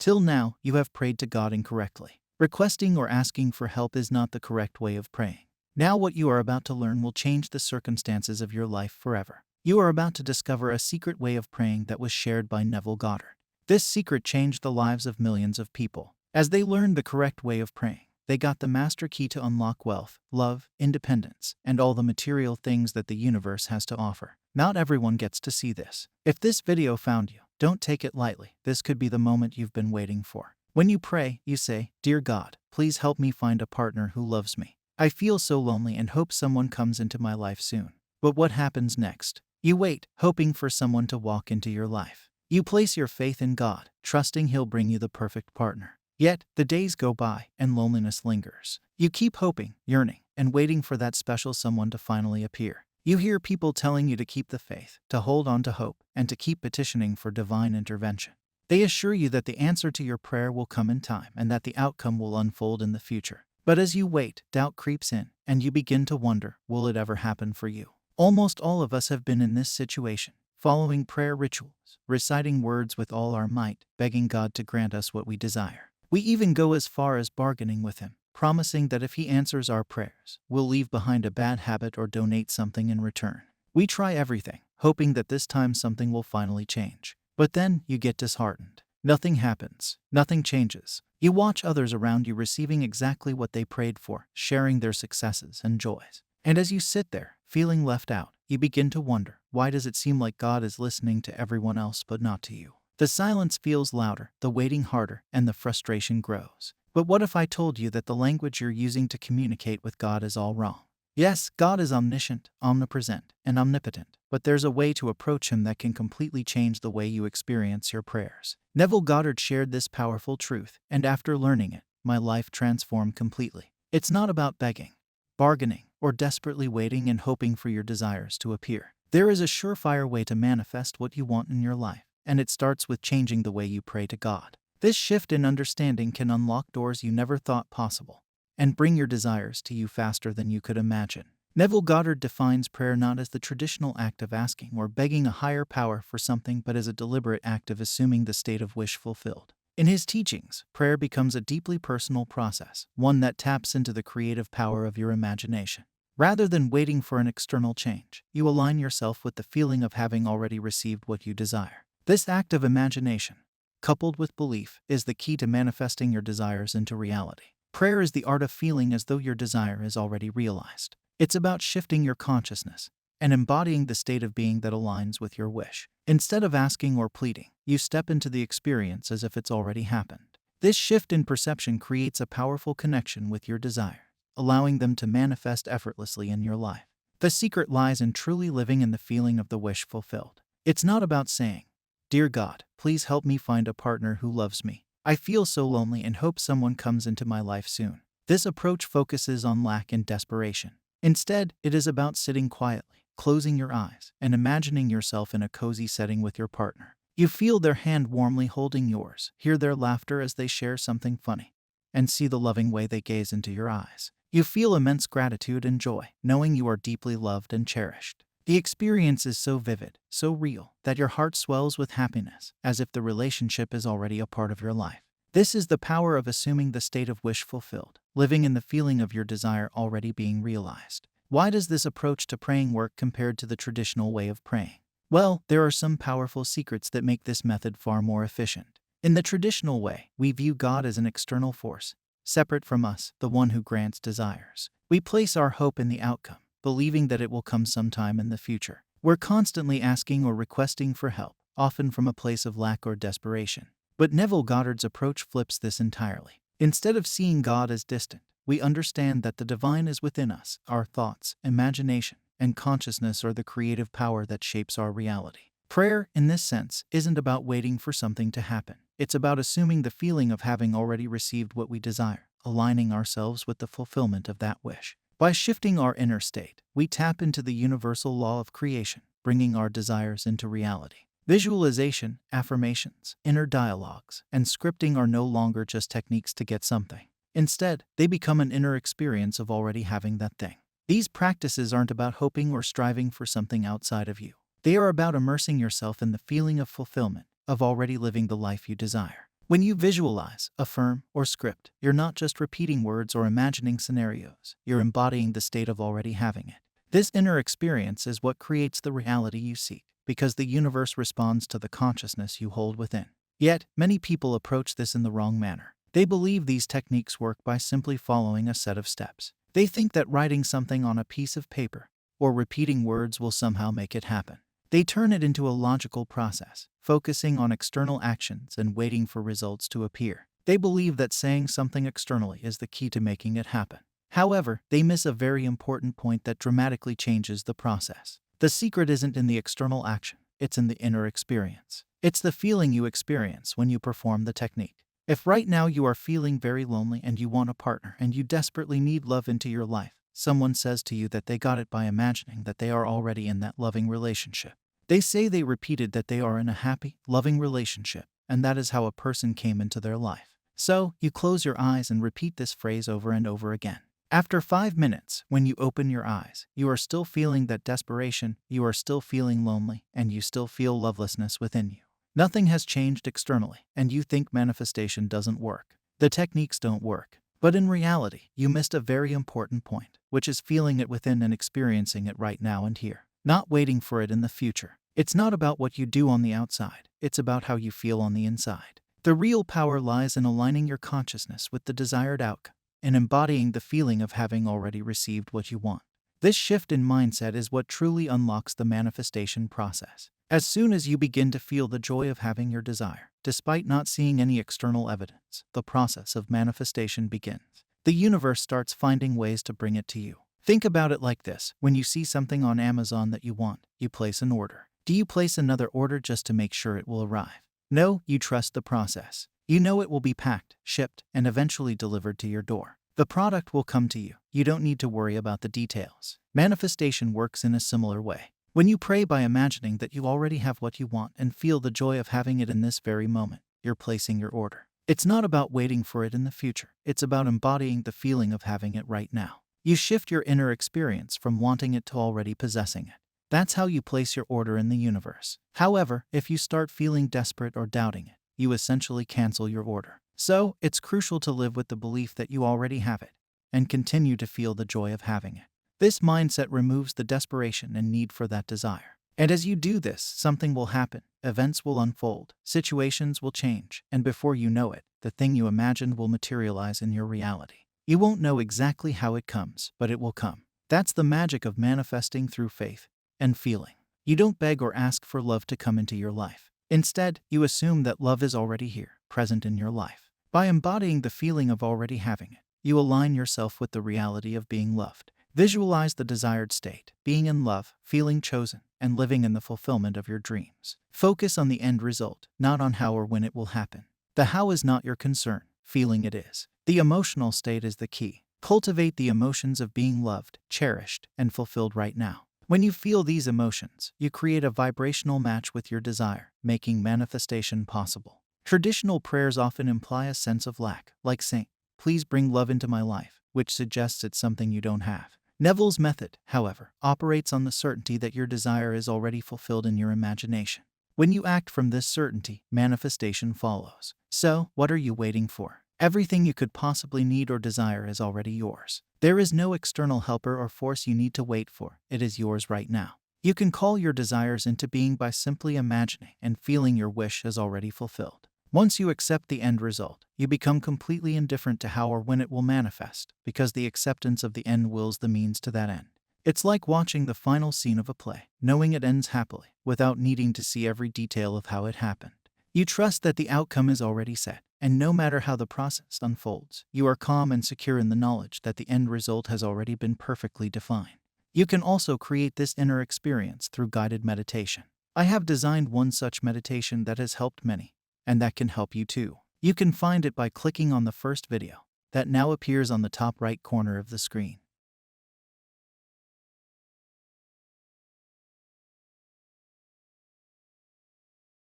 Till now, you have prayed to God incorrectly. Requesting or asking for help is not the correct way of praying. Now what you are about to learn will change the circumstances of your life forever. You are about to discover a secret way of praying that was shared by Neville Goddard. This secret changed the lives of millions of people. As they learned the correct way of praying, they got the master key to unlock wealth, love, independence, and all the material things that the universe has to offer. Not everyone gets to see this. If this video found you, don't take it lightly. This could be the moment you've been waiting for. When you pray, you say, "Dear God, please help me find a partner who loves me. I feel so lonely and hope someone comes into my life soon." But what happens next? You wait, hoping for someone to walk into your life. You place your faith in God, trusting He'll bring you the perfect partner. Yet, the days go by, and loneliness lingers. You keep hoping, yearning, and waiting for that special someone to finally appear. You hear people telling you to keep the faith, to hold on to hope, and to keep petitioning for divine intervention. They assure you that the answer to your prayer will come in time and that the outcome will unfold in the future. But as you wait, doubt creeps in, and you begin to wonder, will it ever happen for you? Almost all of us have been in this situation, following prayer rituals, reciting words with all our might, begging God to grant us what we desire. We even go as far as bargaining with Him, promising that if He answers our prayers, we'll leave behind a bad habit or donate something in return. We try everything, hoping that this time something will finally change. But then you get disheartened. Nothing happens. Nothing changes. You watch others around you receiving exactly what they prayed for, sharing their successes and joys. And as you sit there, feeling left out, you begin to wonder, why does it seem like God is listening to everyone else but not to you? The silence feels louder, the waiting harder, and the frustration grows. But what if I told you that the language you're using to communicate with God is all wrong? Yes, God is omniscient, omnipresent, and omnipotent, but there's a way to approach Him that can completely change the way you experience your prayers. Neville Goddard shared this powerful truth, and after learning it, my life transformed completely. It's not about begging, bargaining, or desperately waiting and hoping for your desires to appear. There is a surefire way to manifest what you want in your life, and it starts with changing the way you pray to God. This shift in understanding can unlock doors you never thought possible, and bring your desires to you faster than you could imagine. Neville Goddard defines prayer not as the traditional act of asking or begging a higher power for something, but as a deliberate act of assuming the state of wish fulfilled. In his teachings, prayer becomes a deeply personal process, one that taps into the creative power of your imagination. Rather than waiting for an external change, you align yourself with the feeling of having already received what you desire. This act of imagination, coupled with belief, is the key to manifesting your desires into reality. Prayer is the art of feeling as though your desire is already realized. It's about shifting your consciousness and embodying the state of being that aligns with your wish. Instead of asking or pleading, you step into the experience as if it's already happened. This shift in perception creates a powerful connection with your desires, allowing them to manifest effortlessly in your life. The secret lies in truly living in the feeling of the wish fulfilled. It's not about saying, "Dear God, please help me find a partner who loves me. I feel so lonely and hope someone comes into my life soon." This approach focuses on lack and desperation. Instead, it is about sitting quietly, closing your eyes, and imagining yourself in a cozy setting with your partner. You feel their hand warmly holding yours, hear their laughter as they share something funny, and see the loving way they gaze into your eyes. You feel immense gratitude and joy, knowing you are deeply loved and cherished. The experience is so vivid, so real, that your heart swells with happiness, as if the relationship is already a part of your life. This is the power of assuming the state of wish fulfilled, living in the feeling of your desire already being realized. Why does this approach to praying work compared to the traditional way of praying? Well, there are some powerful secrets that make this method far more efficient. In the traditional way, we view God as an external force, separate from us, the one who grants desires. We place our hope in the outcome, believing that it will come sometime in the future. We're constantly asking or requesting for help, often from a place of lack or desperation. But Neville Goddard's approach flips this entirely. Instead of seeing God as distant, we understand that the divine is within us. Our thoughts, imagination, and consciousness are the creative power that shapes our reality. Prayer, in this sense, isn't about waiting for something to happen. It's about assuming the feeling of having already received what we desire, aligning ourselves with the fulfillment of that wish. By shifting our inner state, we tap into the universal law of creation, bringing our desires into reality. Visualization, affirmations, inner dialogues, and scripting are no longer just techniques to get something. Instead, they become an inner experience of already having that thing. These practices aren't about hoping or striving for something outside of you. They are about immersing yourself in the feeling of fulfillment, of already living the life you desire. When you visualize, affirm, or script, you're not just repeating words or imagining scenarios, you're embodying the state of already having it. This inner experience is what creates the reality you seek, because the universe responds to the consciousness you hold within. Yet, many people approach this in the wrong manner. They believe these techniques work by simply following a set of steps. They think that writing something on a piece of paper or repeating words will somehow make it happen. They turn it into a logical process, focusing on external actions and waiting for results to appear. They believe that saying something externally is the key to making it happen. However, they miss a very important point that dramatically changes the process. The secret isn't in the external action, it's in the inner experience. It's the feeling you experience when you perform the technique. If right now you are feeling very lonely and you want a partner and you desperately need love into your life, someone says to you that they got it by imagining that they are already in that loving relationship. They say they repeated that they are in a happy, loving relationship, and that is how a person came into their life. So, you close your eyes and repeat this phrase over and over again. After 5 minutes, when you open your eyes, you are still feeling that desperation, you are still feeling lonely, and you still feel lovelessness within you. Nothing has changed externally, and you think manifestation doesn't work. The techniques don't work. But in reality, you missed a very important point, which is feeling it within and experiencing it right now and here, not waiting for it in the future. It's not about what you do on the outside, it's about how you feel on the inside. The real power lies in aligning your consciousness with the desired outcome, and embodying the feeling of having already received what you want. This shift in mindset is what truly unlocks the manifestation process. As soon as you begin to feel the joy of having your desire, despite not seeing any external evidence, the process of manifestation begins. The universe starts finding ways to bring it to you. Think about it like this: when you see something on Amazon that you want, you place an order. Do you place another order just to make sure it will arrive? No, you trust the process. You know it will be packed, shipped, and eventually delivered to your door. The product will come to you. You don't need to worry about the details. Manifestation works in a similar way. When you pray by imagining that you already have what you want and feel the joy of having it in this very moment, you're placing your order. It's not about waiting for it in the future. It's about embodying the feeling of having it right now. You shift your inner experience from wanting it to already possessing it. That's how you place your order in the universe. However, if you start feeling desperate or doubting it, you essentially cancel your order. So, it's crucial to live with the belief that you already have it and continue to feel the joy of having it. This mindset removes the desperation and need for that desire. And as you do this, something will happen. Events will unfold, situations will change, and before you know it, the thing you imagined will materialize in your reality. You won't know exactly how it comes, but it will come. That's the magic of manifesting through faith and feeling. You don't beg or ask for love to come into your life. Instead, you assume that love is already here, present in your life. By embodying the feeling of already having it, you align yourself with the reality of being loved. Visualize the desired state, being in love, feeling chosen, and living in the fulfillment of your dreams. Focus on the end result, not on how or when it will happen. The how is not your concern, feeling it is. The emotional state is the key. Cultivate the emotions of being loved, cherished, and fulfilled right now. When you feel these emotions, you create a vibrational match with your desire, making manifestation possible. Traditional prayers often imply a sense of lack, like saying, "Please bring love into my life," which suggests it's something you don't have. Neville's method, however, operates on the certainty that your desire is already fulfilled in your imagination. When you act from this certainty, manifestation follows. So, what are you waiting for? Everything you could possibly need or desire is already yours. There is no external helper or force you need to wait for. It is yours right now. You can call your desires into being by simply imagining and feeling your wish is already fulfilled. Once you accept the end result, you become completely indifferent to how or when it will manifest, because the acceptance of the end wills the means to that end. It's like watching the final scene of a play, knowing it ends happily, without needing to see every detail of how it happened. You trust that the outcome is already set, and no matter how the process unfolds, you are calm and secure in the knowledge that the end result has already been perfectly defined. You can also create this inner experience through guided meditation. I have designed one such meditation that has helped many, and that can help you too. You can find it by clicking on the first video that now appears on the top right corner of the screen.